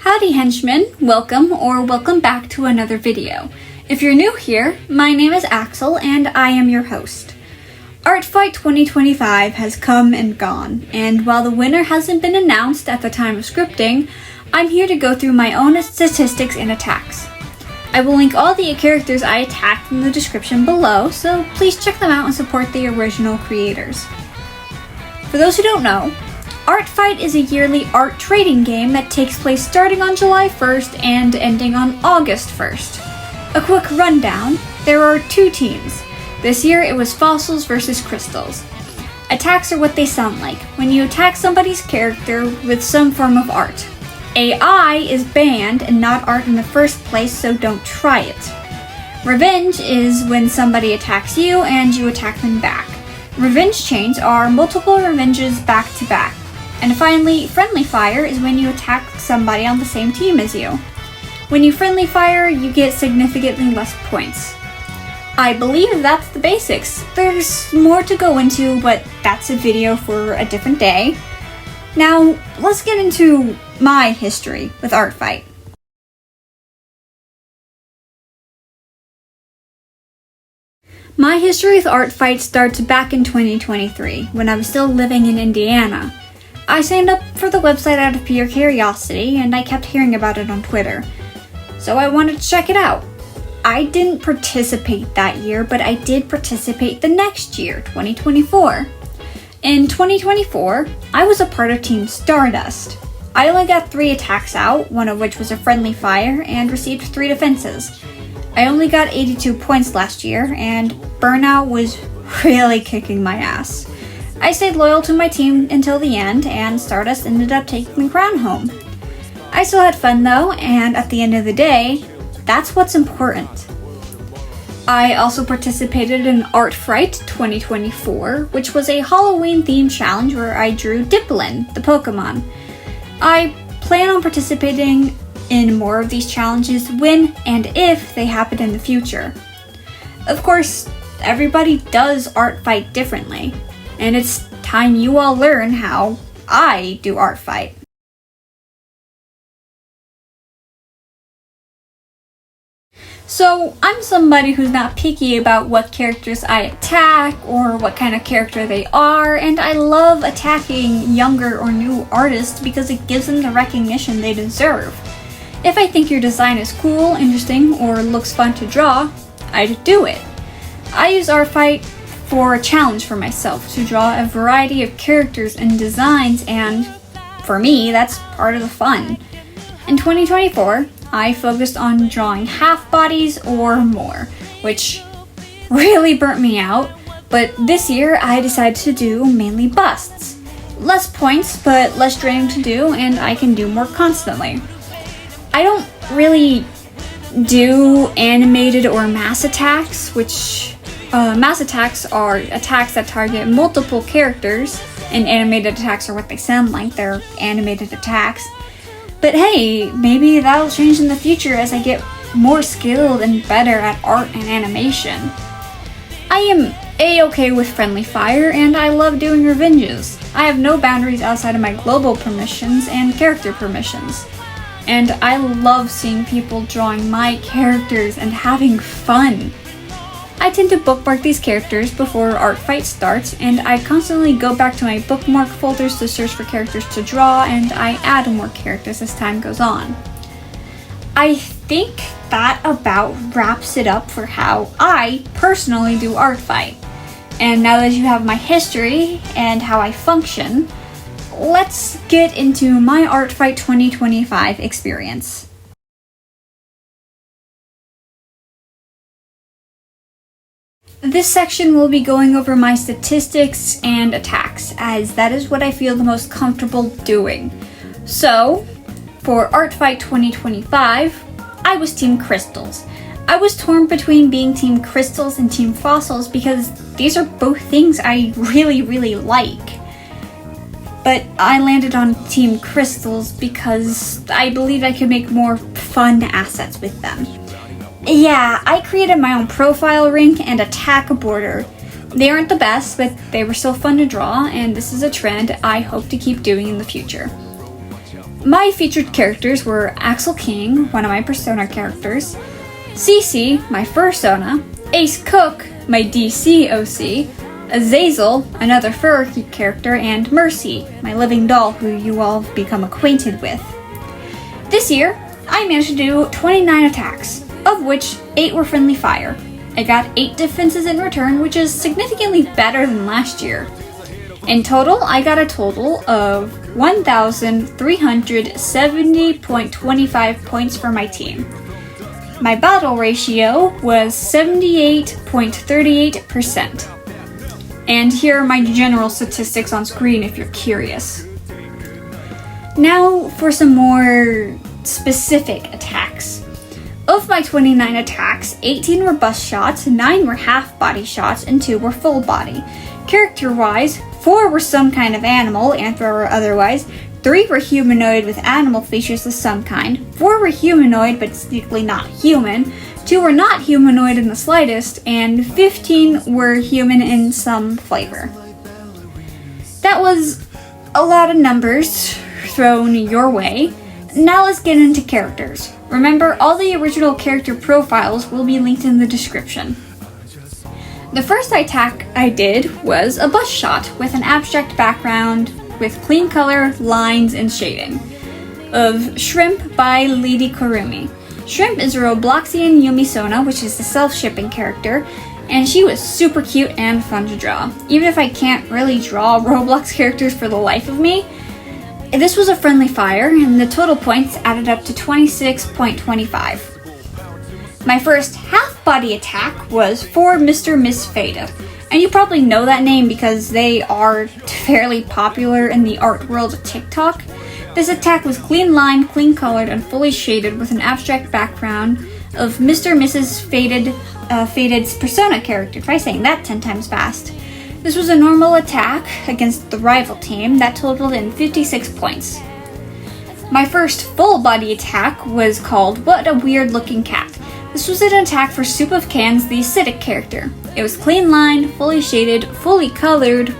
Howdy henchmen, welcome or welcome back to another video. If you're new here, my name is Axel and I am your host. Artfight 2025 has come and gone, and while the winner hasn't been announced at the time of scripting, I'm here to go through my own statistics and attacks. I will link all the characters I attacked in the description below, so please check them out and support the original creators. For those who don't know, Artfight is a yearly art trading game that takes place starting on July 1st and ending on August 1st. A quick rundown, there are two teams. This year it was fossils versus crystals. Attacks are what they sound like, when you attack somebody's character with some form of art. AI is banned and not art in the first place, so don't try it. Revenge is when somebody attacks you and you attack them back. Revenge chains are multiple revenges back to back. And finally, friendly fire is when you attack somebody on the same team as you. When you friendly fire, you get significantly less points. I believe that's the basics. There's more to go into, but that's a video for a different day. Now, let's get into my history with Artfight. My history with Artfight starts back in 2023, when I was still living in Indiana. I signed up for the website out of pure curiosity, and I kept hearing about it on Twitter. So I wanted to check it out. I didn't participate that year, but I did participate the next year, 2024. In 2024, I was a part of Team Stardust. I only got 3 attacks out, one of which was a friendly fire, and received 3 defenses. I only got 82 points last year, and Burnout was really kicking my ass. I stayed loyal to my team until the end, and Stardust ended up taking the crown home. I still had fun though, and at the end of the day, that's what's important. I also participated in Artfight 2024, which was a Halloween-themed challenge where I drew Diplin, the Pokemon. I plan on participating in more of these challenges when and if they happen in the future. Of course, everybody does Artfight differently, and it's time you all learn how I do Artfight. So, I'm somebody who's not picky about what characters I attack or what kind of character they are, and I love attacking younger or new artists because it gives them the recognition they deserve. If I think your design is cool, interesting, or looks fun to draw, I'd do it. I use Artfight for a challenge for myself to draw a variety of characters and designs, and for me, that's part of the fun. In 2024, I focused on drawing half bodies or more, which really burnt me out, but this year I decided to do mainly busts. Less points, but less draining to do, and I can do more constantly. I don't really do animated or mass attacks, which mass attacks are attacks that target multiple characters, and animated attacks are what they sound like, they're animated attacks. But hey, maybe that'll change in the future as I get more skilled and better at art and animation. I am a-okay with friendly fire, and I love doing revenges. I have no boundaries outside of my global permissions and character permissions. And I love seeing people drawing my characters and having fun. I tend to bookmark these characters before Artfight starts, and I constantly go back to my bookmark folders to search for characters to draw, and I add more characters as time goes on. I think that about wraps it up for how I personally do Artfight. And now that you have my history and how I function, let's get into my Artfight 2025 experience. This section will be going over my statistics and attacks, as that is what I feel the most comfortable doing. So, for Artfight 2025, I was Team Crystals. I was torn between being Team Crystals and Team Fossils because these are both things I really like. But I landed on Team Crystals because I believe I could make more fun assets with them. Yeah, I created my own profile ring and attack border. They aren't the best, but they were still fun to draw, and this is a trend I hope to keep doing in the future. My featured characters were Axel King, one of my Persona characters, Cece, my Fursona, Ace Cook, my DC OC, Azazel, another furry character, and Mercy, my living doll who you all have become acquainted with. This year, I managed to do 29 attacks, of which 8 were friendly fire. I got 8 defenses in return, which is significantly better than last year. In total, I got a total of 1,370.25 points for my team. My battle ratio was 78.38%. And here are my general statistics on screen if you're curious. Now for some more specific attacks. Of my 29 attacks, 18 were bust shots, 9 were half body shots, and 2 were full body. Character-wise, 4 were some kind of animal, anthro or otherwise, 3 were humanoid with animal features of some kind, 4 were humanoid but distinctly not human, 2 were not humanoid in the slightest, and 15 were human in some flavor. That was a lot of numbers thrown your way. Now let's get into characters. Remember, all the original character profiles will be linked in the description. The first attack I did was a bust shot with an abstract background with clean color, lines, and shading of Shrimp by Lady Kurumi. Shrimp is a Robloxian Yumisona, which is the self-shipping character, and she was super cute and fun to draw. Even if I can't really draw Roblox characters for the life of me, this was a friendly fire, and the total points added up to 26.25. My first half-body attack was for Mr. Miss Fada, and you probably know that name because they are fairly popular in the art world of TikTok. This attack was clean lined, clean colored, and fully shaded with an abstract background of Mr. and Mrs. Faded's Persona character. Try saying that 10 times fast. This was a normal attack against the rival team that totaled in 56 points. My first full body attack was called What a Weird Looking Cat. This was an attack for Soup of Cans, the acidic character. It was clean lined, fully shaded, fully colored,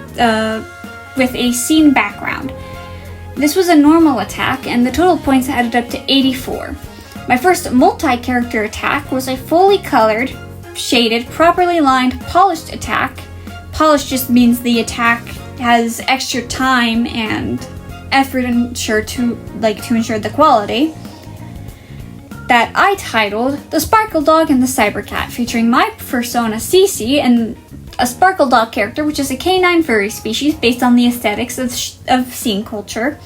with a scene background. This was a normal attack, and the total points added up to 84. My first multi-character attack was a fully colored, shaded, properly lined, polished attack. Polished just means the attack has extra time and effort to ensure the quality. That I titled The Sparkle Dog and the Cyber Cat, featuring my persona Cece and a Sparkle Dog character, which is a canine furry species based on the aesthetics of scene culture,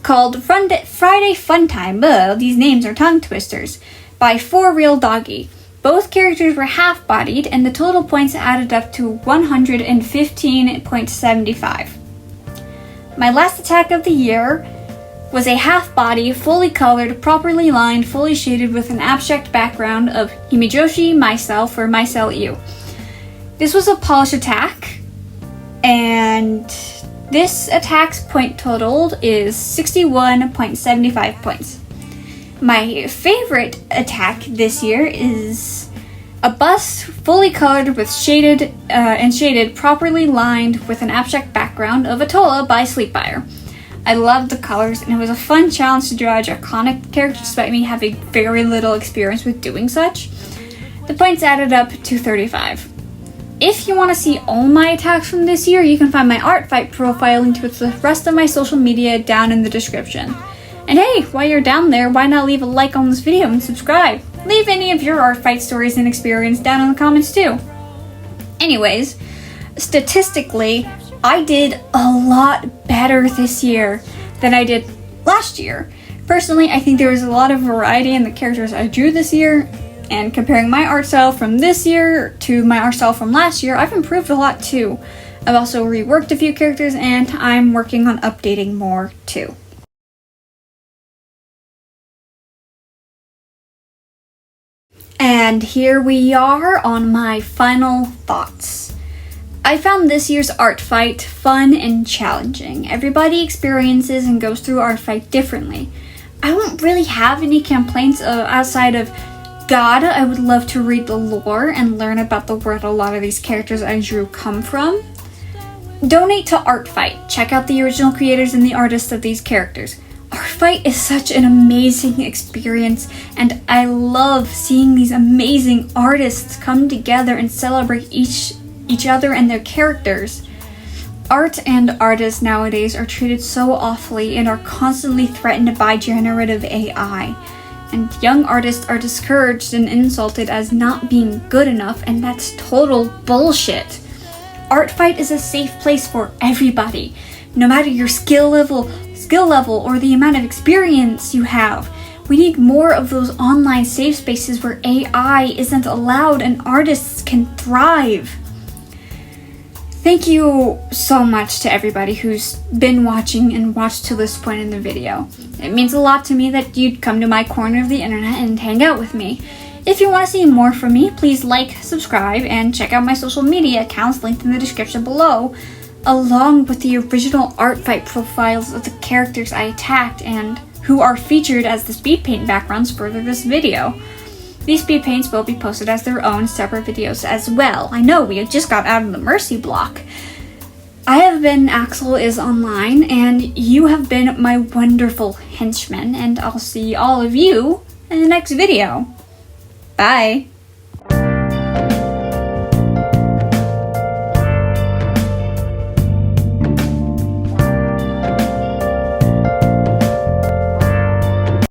called Friday Funtime. These names are tongue twisters, by For Real Doggy. Both characters were half-bodied, and the total points added up to 115.75. My last attack of the year was a half-body, fully colored, properly lined, fully shaded with an abstract background of Himijoshi, myself, or myself you. This was a polished attack, and this attack's point totaled is 61.75 points. My favorite attack this year is a bust fully colored with shaded properly lined with an abstract background of Atola by Sleepfire. I loved the colors, and it was a fun challenge to draw a draconic character despite me having very little experience with doing such. The points added up to 35. If you want to see all my attacks from this year, you can find my Artfight profile linked with the rest of my social media down in the description. And hey, while you're down there, why not leave a like on this video and subscribe? Leave any of your Artfight stories and experience down in the comments too. Anyways, statistically, I did a lot better this year than I did last year. Personally, I think there was a lot of variety in the characters I drew this year, and comparing my art style from this year to my art style from last year, I've improved a lot too. I've also reworked a few characters, and I'm working on updating more too. And here we are on my final thoughts. I found this year's Artfight fun and challenging. Everybody experiences and goes through Artfight differently. I don't really have any complaints outside of God, I would love to read the lore and learn about the world a lot of these characters I drew come from. Donate to Artfight. Check out the original creators and the artists of these characters. Artfight Artfight is such an amazing experience, and I love seeing these amazing artists come together and celebrate each other and their characters. Art and artists nowadays are treated so awfully and are constantly threatened by generative AI. And young artists are discouraged and insulted as not being good enough, and that's total bullshit. Artfight is a safe place for everybody, no matter your skill level or the amount of experience you have. We need more of those online safe spaces where AI isn't allowed and artists can thrive. Thank you so much to everybody who's been watching and watched to this point in the video. It means a lot to me that you'd come to my corner of the internet and hang out with me. If you want to see more from me, please like, subscribe, and check out my social media accounts linked in the description below, along with the original Artfight profiles of the characters I attacked and who are featured as the speed paint backgrounds for this video. These speed paints will be posted as their own separate videos as well. I know, we just got out of the mercy block. I have been Axel is Online, and you have been my wonderful henchmen, and I'll see all of you in the next video. Bye!